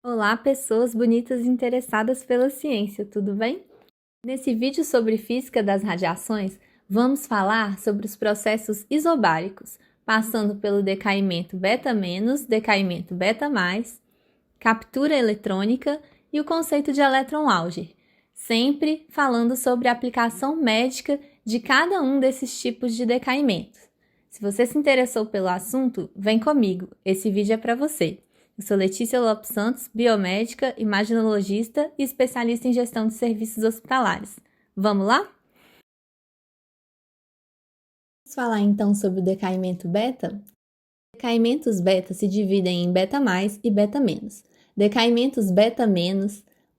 Olá, pessoas bonitas e interessadas pela ciência, tudo bem? Nesse vídeo sobre física das radiações, vamos falar sobre os processos isobáricos, passando pelo decaimento beta-, decaimento beta+, captura eletrônica e o conceito de elétron-Auger, sempre falando sobre a aplicação médica de cada um desses tipos de decaimento. Se você se interessou pelo assunto, vem comigo, esse vídeo é para você. Eu sou Letícia Lopes Santos, biomédica, imaginologista e especialista em gestão de serviços hospitalares. Vamos lá? Vamos falar então sobre o decaimento beta? Decaimentos beta se dividem em beta+ e beta-. Decaimentos beta-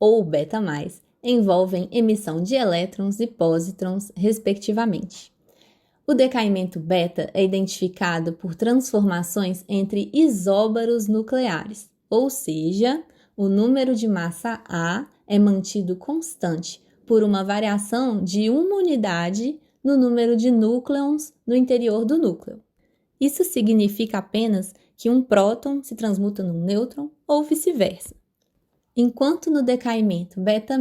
ou beta+ envolvem emissão de elétrons e pósitrons, respectivamente. O decaimento beta é identificado por transformações entre isóbaros nucleares, ou seja, o número de massa A é mantido constante por uma variação de uma unidade no número de núcleons no interior do núcleo. Isso significa apenas que um próton se transmuta num nêutron ou vice-versa. Enquanto no decaimento beta-,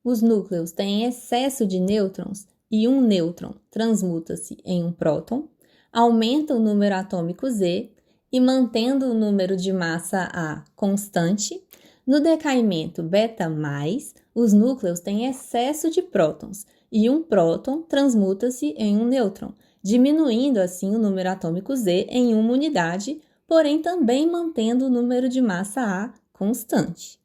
os núcleos têm excesso de nêutrons e um nêutron transmuta-se em um próton, aumenta o número atômico Z e mantendo o número de massa A constante, no decaimento beta+, os núcleos têm excesso de prótons e um próton transmuta-se em um nêutron, diminuindo assim o número atômico Z em uma unidade, porém também mantendo o número de massa A constante.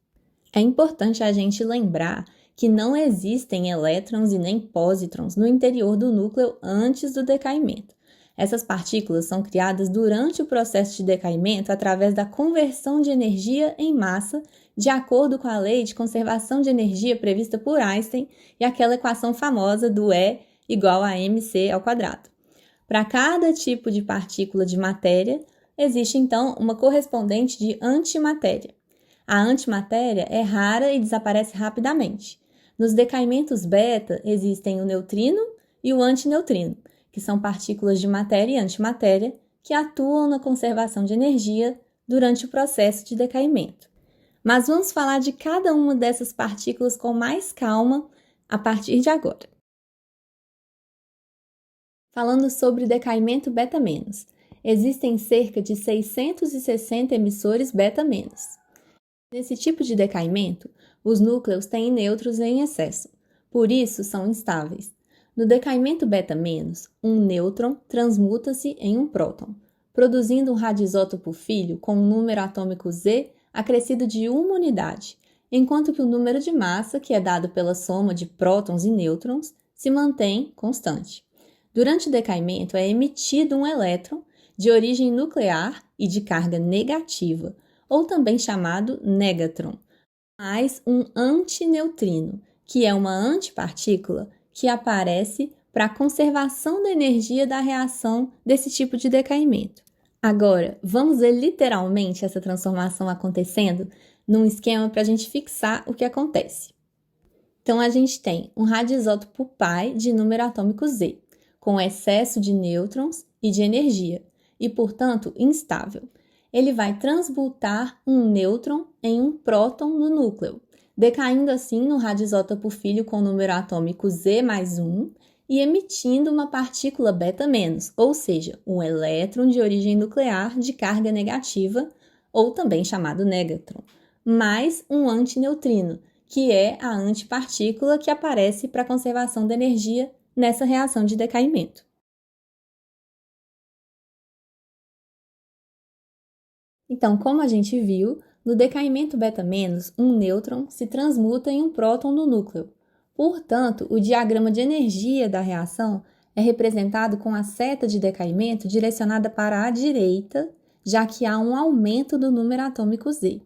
É importante a gente lembrar que não existem elétrons e nem pósitrons no interior do núcleo antes do decaimento. Essas partículas são criadas durante o processo de decaimento através da conversão de energia em massa, de acordo com a lei de conservação de energia prevista por Einstein e aquela equação famosa do E igual a mc². Para cada tipo de partícula de matéria, existe então uma correspondente de antimatéria. A antimatéria é rara e desaparece rapidamente. Nos decaimentos beta, existem o neutrino e o antineutrino, que são partículas de matéria e antimatéria que atuam na conservação de energia durante o processo de decaimento. Mas vamos falar de cada uma dessas partículas com mais calma a partir de agora. Falando sobre decaimento beta-, existem cerca de 660 emissores beta-. Nesse tipo de decaimento, os núcleos têm nêutrons em excesso, por isso são instáveis. No decaimento beta-, um nêutron transmuta-se em um próton, produzindo um radisótopo filho com um número atômico Z acrescido de uma unidade, enquanto que o número de massa, que é dado pela soma de prótons e nêutrons, se mantém constante. Durante o decaimento é emitido um elétron de origem nuclear e de carga negativa, ou também chamado négatron, mais um antineutrino, que é uma antipartícula que aparece para a conservação da energia da reação desse tipo de decaimento. Agora, vamos ver literalmente essa transformação acontecendo num esquema para a gente fixar o que acontece. Então, a gente tem um radisótopo π de número atômico Z, com excesso de nêutrons e de energia, e, portanto, instável. Ele vai transmutar um nêutron em um próton no núcleo, decaindo assim no radisótopo filho com número atômico Z+1 e emitindo uma partícula beta-, ou seja, um elétron de origem nuclear de carga negativa, ou também chamado négatron, mais um antineutrino, que é a antipartícula que aparece para a conservação da energia nessa reação de decaimento. Então, como a gente viu, no decaimento beta-, um nêutron se transmuta em um próton no núcleo. Portanto, o diagrama de energia da reação é representado com a seta de decaimento direcionada para a direita, já que há um aumento do número atômico Z.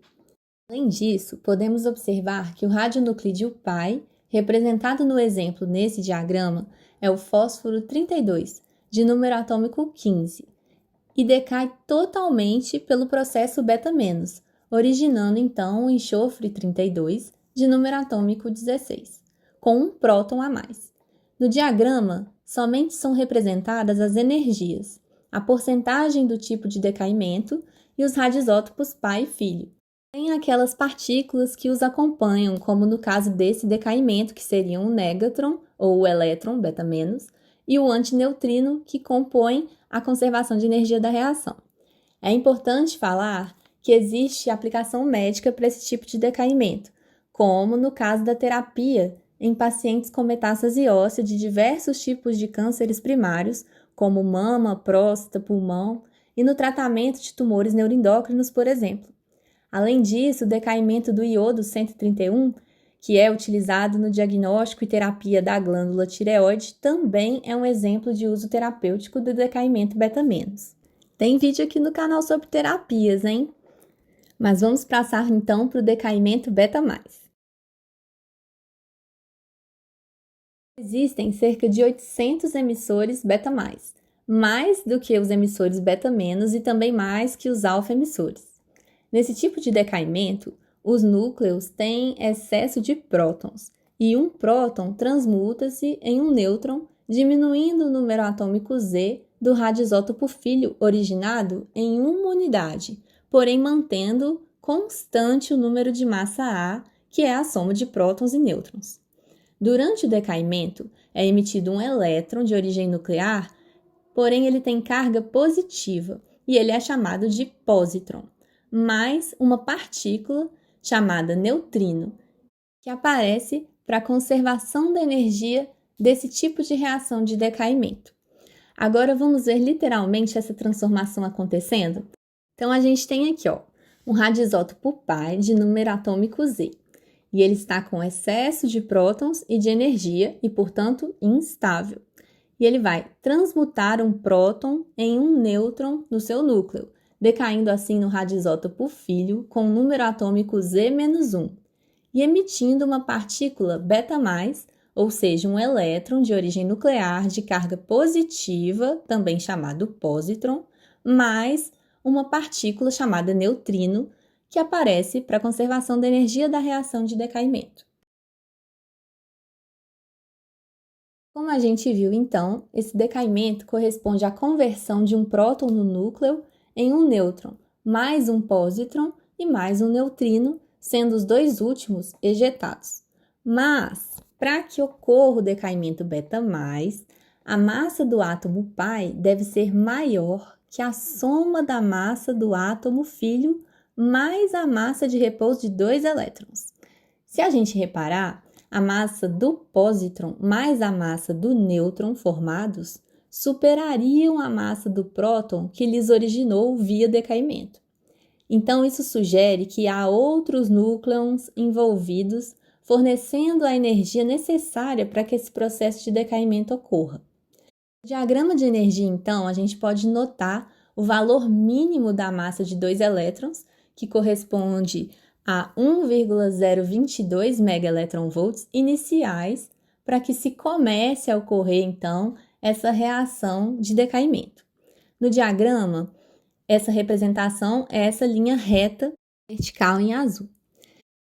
Além disso, podemos observar que o radionuclídeo π, representado no exemplo nesse diagrama, é o fósforo 32, de número atômico 15, e decai totalmente pelo processo beta-, originando então o enxofre 32, de número atômico 16, com um próton a mais. No diagrama, somente são representadas as energias, a porcentagem do tipo de decaimento e os radisótopos π e filho, Tem aquelas partículas que os acompanham, como no caso desse decaimento, que seriam o négatron ou o elétron, beta menos, e o antineutrino, que compõem a conservação de energia da reação. É importante falar que existe aplicação médica para esse tipo de decaimento, como no caso da terapia em pacientes com metástase óssea de diversos tipos de cânceres primários, como mama, próstata, pulmão, e no tratamento de tumores neuroendócrinos, por exemplo. Além disso, o decaimento do iodo 131, que é utilizado no diagnóstico e terapia da glândula tireoide, também é um exemplo de uso terapêutico do decaimento beta-. Tem vídeo aqui no canal sobre terapias, hein? Mas vamos passar então para o decaimento beta-. Existem cerca de 800 emissores beta+, mais do que os emissores beta- e também mais que os alfa-emissores. Nesse tipo de decaimento, os núcleos têm excesso de prótons, e um próton transmuta-se em um nêutron, diminuindo o número atômico Z do radioisótopo filho originado em uma unidade, porém mantendo constante o número de massa A, que é a soma de prótons e nêutrons. Durante o decaimento, é emitido um elétron de origem nuclear, porém ele tem carga positiva e ele é chamado de pósitron, mais uma partícula chamada neutrino, que aparece para a conservação da energia desse tipo de reação de decaimento. Agora vamos ver literalmente essa transformação acontecendo? Então a gente tem aqui, um radioisótopo π de número atômico Z. E ele está com excesso de prótons e de energia e, portanto, instável. E ele vai transmutar um próton em um nêutron no seu núcleo, decaindo assim no radioisótopo filho com o número atômico Z-1 e emitindo uma partícula beta+, ou seja, um elétron de origem nuclear de carga positiva, também chamado pósitron, mais uma partícula chamada neutrino, que aparece para a conservação da energia da reação de decaimento. Como a gente viu então, esse decaimento corresponde à conversão de um próton no núcleo em um nêutron, mais um pósitron e mais um neutrino, sendo os dois últimos ejetados. Mas, para que ocorra o decaimento beta+, a massa do átomo π deve ser maior que a soma da massa do átomo filho mais a massa de repouso de 2 elétrons. Se a gente reparar, a massa do pósitron mais a massa do nêutron formados superariam a massa do próton que lhes originou via decaimento. Então, isso sugere que há outros núcleons envolvidos fornecendo a energia necessária para que esse processo de decaimento ocorra. No diagrama de energia, então, a gente pode notar o valor mínimo da massa de 2 elétrons, que corresponde a 1,022 megaelectronvolts iniciais, para que se comece a ocorrer, então, essa reação de decaimento. No diagrama, essa representação é essa linha reta vertical em azul.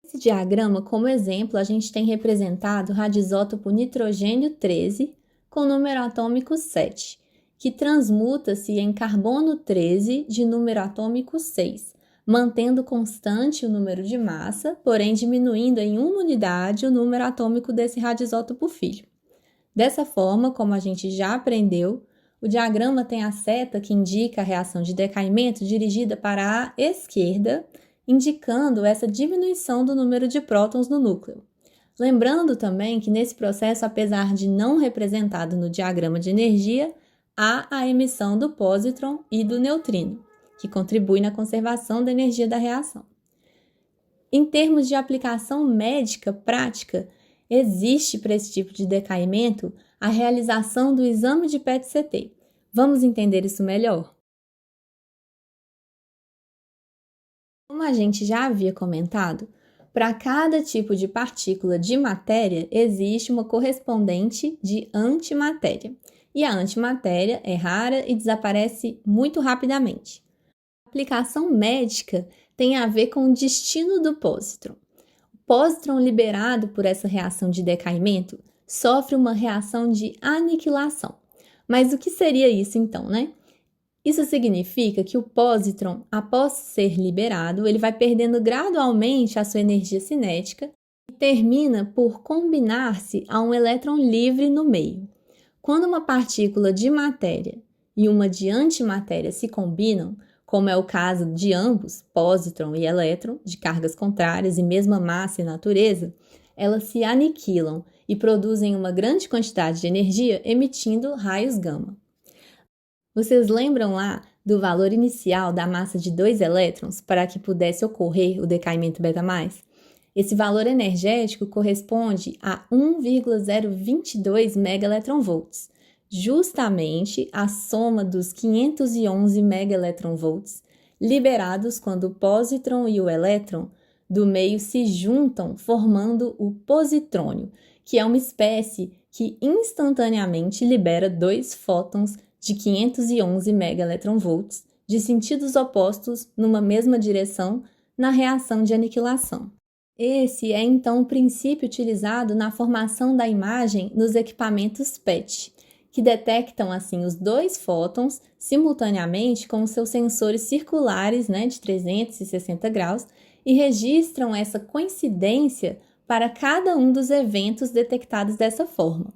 Nesse diagrama, como exemplo, a gente tem representado o radioisótopo nitrogênio 13 com número atômico 7, que transmuta-se em carbono 13 de número atômico 6, mantendo constante o número de massa, porém diminuindo em uma unidade o número atômico desse radioisótopo filho. Dessa forma, como a gente já aprendeu, o diagrama tem a seta que indica a reação de decaimento dirigida para a esquerda, indicando essa diminuição do número de prótons no núcleo. Lembrando também que nesse processo, apesar de não representado no diagrama de energia, há a emissão do pósitron e do neutrino, que contribui na conservação da energia da reação. Em termos de aplicação médica prática, existe para esse tipo de decaimento a realização do exame de PET-CT. Vamos entender isso melhor? Como a gente já havia comentado, para cada tipo de partícula de matéria existe uma correspondente de antimatéria. E a antimatéria é rara e desaparece muito rapidamente. A aplicação médica tem a ver com o destino do pósitron. O pósitron liberado por essa reação de decaimento sofre uma reação de aniquilação. Mas o que seria isso então, né? Isso significa que o pósitron, após ser liberado, ele vai perdendo gradualmente a sua energia cinética e termina por combinar-se a um elétron livre no meio. Quando uma partícula de matéria e uma de antimatéria se combinam, como é o caso de ambos, pósitron e elétron, de cargas contrárias e mesma massa e natureza, elas se aniquilam e produzem uma grande quantidade de energia emitindo raios gama. Vocês lembram lá do valor inicial da massa de 2 elétrons para que pudesse ocorrer o decaimento beta+? Esse valor energético corresponde a 1,022 megaelectronvolts, justamente a soma dos 511 megaelectronvolts liberados quando o pósitron e o elétron do meio se juntam, formando o positrônio, que é uma espécie que instantaneamente libera 2 fótons de 511 megaelectronvolts de sentidos opostos numa mesma direção na reação de aniquilação. Esse é então o princípio utilizado na formação da imagem nos equipamentos PET, que detectam assim os 2 fótons simultaneamente com os seus sensores circulares de 360 graus e registram essa coincidência para cada um dos eventos detectados dessa forma.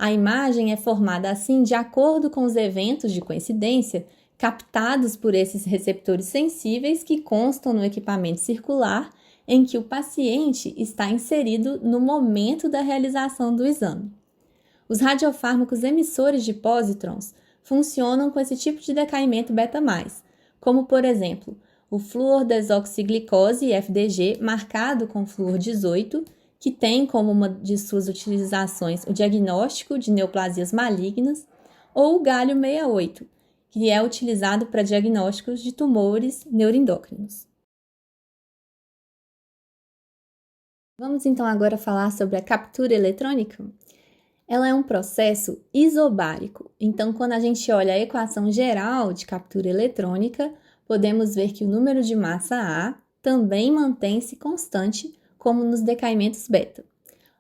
A imagem é formada assim de acordo com os eventos de coincidência captados por esses receptores sensíveis que constam no equipamento circular em que o paciente está inserido no momento da realização do exame. Os radiofármacos emissores de pósitrons funcionam com esse tipo de decaimento beta+, como, por exemplo, o fluordesoxiglicose, FDG, marcado com flúor 18, que tem como uma de suas utilizações o diagnóstico de neoplasias malignas, ou o galho 68, que é utilizado para diagnósticos de tumores neuroendócrinos. Vamos então agora falar sobre a captura eletrônica? Ela é um processo isobárico, então quando a gente olha a equação geral de captura eletrônica, podemos ver que o número de massa A também mantém-se constante, como nos decaimentos beta.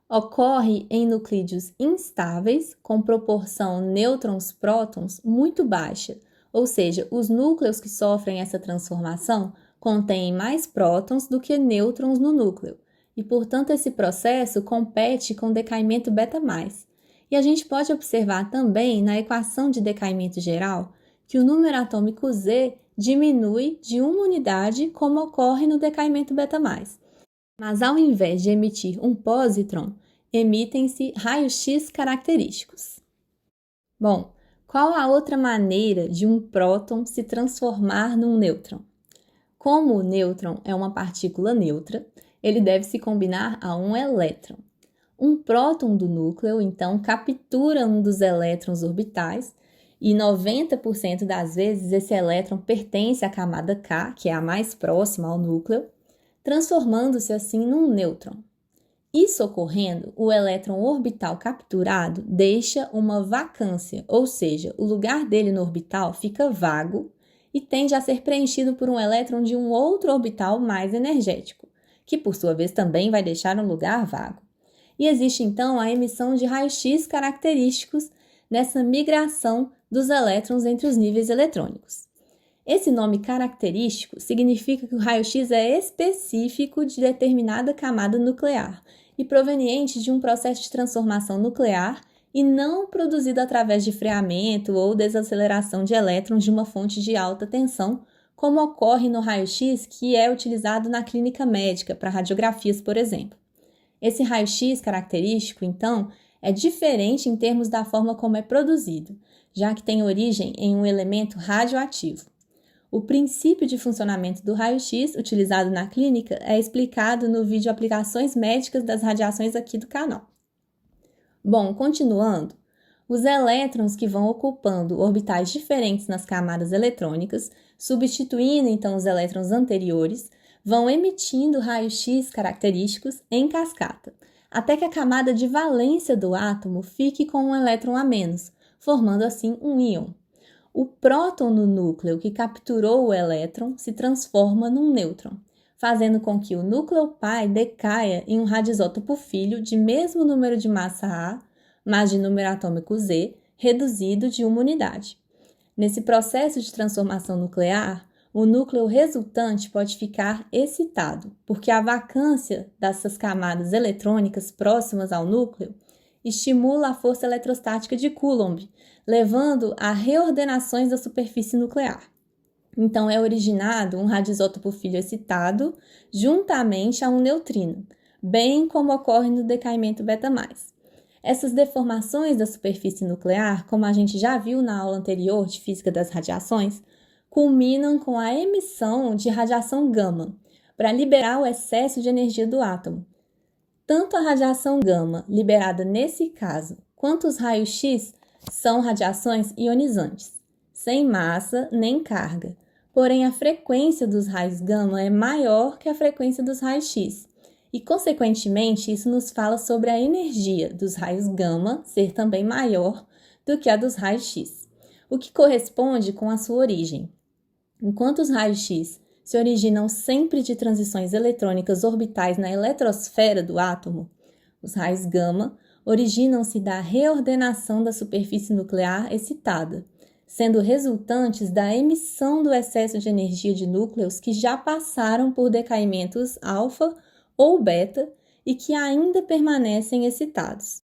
Ocorre em nuclídeos instáveis, com proporção nêutrons-prótons muito baixa, ou seja, os núcleos que sofrem essa transformação contêm mais prótons do que nêutrons no núcleo, e portanto esse processo compete com o decaimento beta+. E a gente pode observar também na equação de decaimento geral que o número atômico Z diminui de uma unidade como ocorre no decaimento beta+. Mas ao invés de emitir um pósitron, emitem-se raios-x característicos. Bom, qual a outra maneira de um próton se transformar num nêutron? Como o nêutron é uma partícula neutra, ele deve se combinar a um elétron. Um próton do núcleo, então, captura um dos elétrons orbitais e 90% das vezes esse elétron pertence à camada K, que é a mais próxima ao núcleo, transformando-se assim num nêutron. Isso ocorrendo, o elétron orbital capturado deixa uma vacância, ou seja, o lugar dele no orbital fica vago e tende a ser preenchido por um elétron de um outro orbital mais energético, que por sua vez também vai deixar um lugar vago. E existe então a emissão de raios-x característicos nessa migração dos elétrons entre os níveis eletrônicos. Esse nome característico significa que o raio-x é específico de determinada camada nuclear e proveniente de um processo de transformação nuclear e não produzido através de freamento ou desaceleração de elétrons de uma fonte de alta tensão, como ocorre no raio-x que é utilizado na clínica médica para radiografias, por exemplo. Esse raio-x característico, então, é diferente em termos da forma como é produzido, já que tem origem em um elemento radioativo. O princípio de funcionamento do raio-x utilizado na clínica é explicado no vídeo Aplicações Médicas das Radiações aqui do canal. Bom, continuando, os elétrons que vão ocupando orbitais diferentes nas camadas eletrônicas, substituindo então os elétrons anteriores, vão emitindo raios-x característicos em cascata, até que a camada de valência do átomo fique com um elétron a menos, formando assim um íon. O próton no núcleo que capturou o elétron se transforma num nêutron, fazendo com que o núcleo pai decaia em um radisótopo filho de mesmo número de massa A, mas de número atômico Z, reduzido de uma unidade. Nesse processo de transformação nuclear, o núcleo resultante pode ficar excitado, porque a vacância dessas camadas eletrônicas próximas ao núcleo estimula a força eletrostática de Coulomb, levando a reordenações da superfície nuclear. Então, é originado um radioisótopo filho excitado juntamente a um neutrino, bem como ocorre no decaimento beta+. Essas deformações da superfície nuclear, como a gente já viu na aula anterior de física das radiações, culminam com a emissão de radiação gama, para liberar o excesso de energia do átomo. Tanto a radiação gama, liberada nesse caso, quanto os raios X são radiações ionizantes, sem massa nem carga. Porém, a frequência dos raios gama é maior que a frequência dos raios X. E, consequentemente, isso nos fala sobre a energia dos raios gama ser também maior do que a dos raios X, o que corresponde com a sua origem. Enquanto os raios X se originam sempre de transições eletrônicas orbitais na eletrosfera do átomo, os raios gama originam-se da reordenação da superfície nuclear excitada, sendo resultantes da emissão do excesso de energia de núcleos que já passaram por decaimentos alfa ou beta e que ainda permanecem excitados.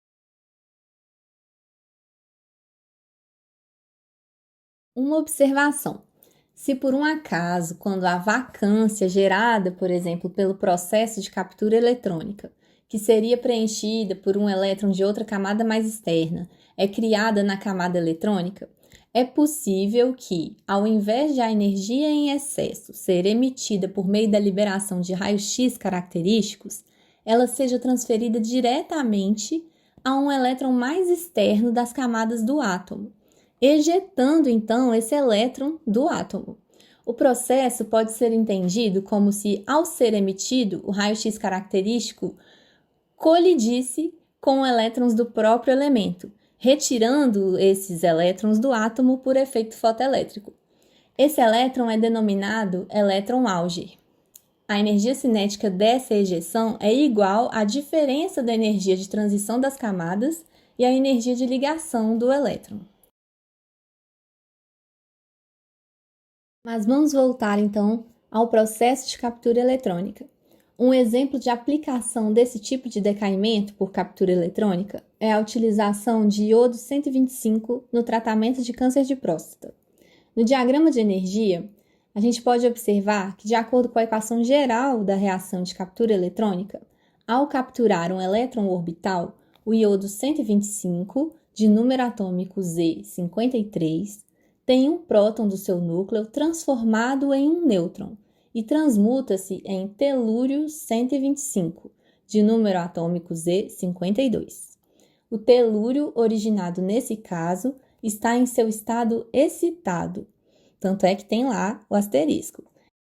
Uma observação. Se por um acaso, quando a vacância gerada, por exemplo, pelo processo de captura eletrônica, que seria preenchida por um elétron de outra camada mais externa, é criada na camada eletrônica, é possível que, ao invés de a energia em excesso ser emitida por meio da liberação de raios-x característicos, ela seja transferida diretamente a um elétron mais externo das camadas do átomo, ejetando então esse elétron do átomo. O processo pode ser entendido como se, ao ser emitido, o raio-x característico colidisse com elétrons do próprio elemento, retirando esses elétrons do átomo por efeito fotoelétrico. Esse elétron é denominado elétron Auger. A energia cinética dessa ejeção é igual à diferença da energia de transição das camadas e à energia de ligação do elétron. Mas vamos voltar então ao processo de captura eletrônica. Um exemplo de aplicação desse tipo de decaimento por captura eletrônica é a utilização de iodo 125 no tratamento de câncer de próstata. No diagrama de energia, a gente pode observar que, de acordo com a equação geral da reação de captura eletrônica, ao capturar um elétron orbital, o iodo 125, de número atômico Z53, tem um próton do seu núcleo transformado em um nêutron e transmuta-se em telúrio 125, de número atômico Z52. O telúrio, originado nesse caso, está em seu estado excitado, tanto é que tem lá o asterisco.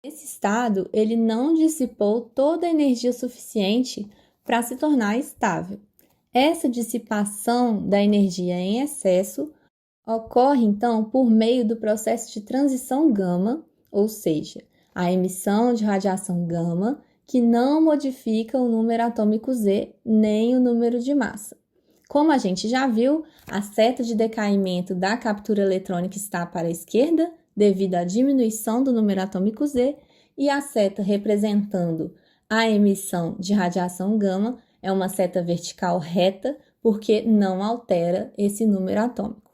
Nesse estado, ele não dissipou toda a energia suficiente para se tornar estável. Essa dissipação da energia em excesso ocorre, então, por meio do processo de transição gama, ou seja, a emissão de radiação gama, que não modifica o número atômico Z nem o número de massa. Como a gente já viu, a seta de decaimento da captura eletrônica está para a esquerda, devido à diminuição do número atômico Z, e a seta representando a emissão de radiação gama é uma seta vertical reta, porque não altera esse número atômico.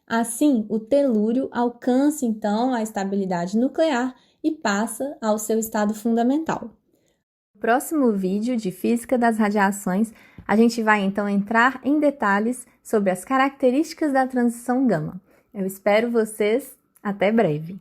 Assim, o telúrio alcança, então, a estabilidade nuclear e passa ao seu estado fundamental. No próximo vídeo de Física das Radiações, a gente vai, então, entrar em detalhes sobre as características da transição gama. Eu espero vocês. Até breve!